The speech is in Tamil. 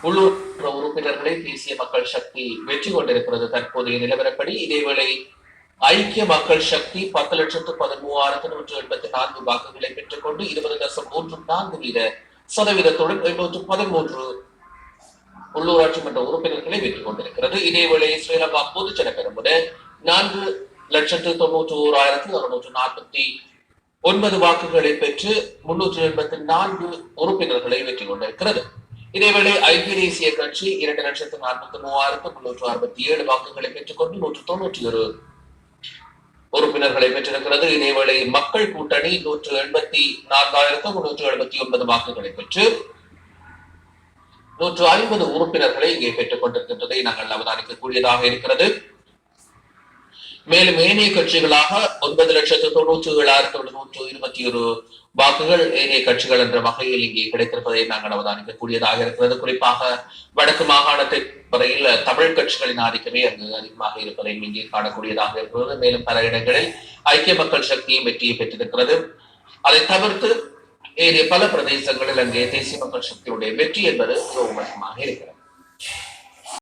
உள்ளூர் உறுப்பினர்களை தேசிய மக்கள் சக்தி வெற்றி கொண்டிருக்கிறது தற்போதைய நிலவரப்படி. இதேவேளை ஐக்கிய மக்கள் சக்தி 10,13,184 வாக்குகளை பெற்றுக் கொண்டு 20.34 சதவீதத்துடன் 813 உள்ளூராட்சி மன்ற உறுப்பினர்களை வெற்றி கொண்டிருக்கிறது. இதேவேளை ஸ்ரீலங்கா பொதுஜன பெரமுன 4,91,649 வாக்குகளை பெற்று 384 உறுப்பினர்களை வெற்றி கொண்டிருக்கிறது. இதேவேளை ஐக்கிய தேசிய கட்சி 2,43,367 வாக்குகளை பெற்றுக் கொண்டு 191 உறுப்பினர்களை பெற்றிருக்கிறது. இதேவேளை மக்கள் கூட்டணி 184,379 வாக்குகளை பெற்று 150 உறுப்பினர்களை இங்கே பெற்றுக் கொண்டிருக்கின்றதை நாங்கள் அவதானிக்கக்கூடியதாக இருக்கிறது. மேலும் ஏனைய கட்சிகளாக 9,97,721 வாக்குகள் ஏனைய கட்சிகள் என்ற வகையில் இங்கே கிடைத்திருப்பதை நாங்கள் அவதானிக்கக்கூடியதாக இருக்கிறது. குறிப்பாக வடக்கு மாகாணத்தை வரையில் தமிழ் கட்சிகளின் ஆதிக்கமே அங்கு அதிகமாக இருப்பதை இங்கே காணக்கூடியதாக இருக்கிறது. மேலும் பல இடங்களில் ஐக்கிய மக்கள் சக்தியும் வெற்றியை பெற்றிருக்கிறது. அதை தவிர்த்து ஏனைய பல பிரதேசங்களில் அங்கே தேசிய மக்கள் சக்தியுடைய வெற்றி என்பது மிகவும் அதிகமாக இருக்கிறது.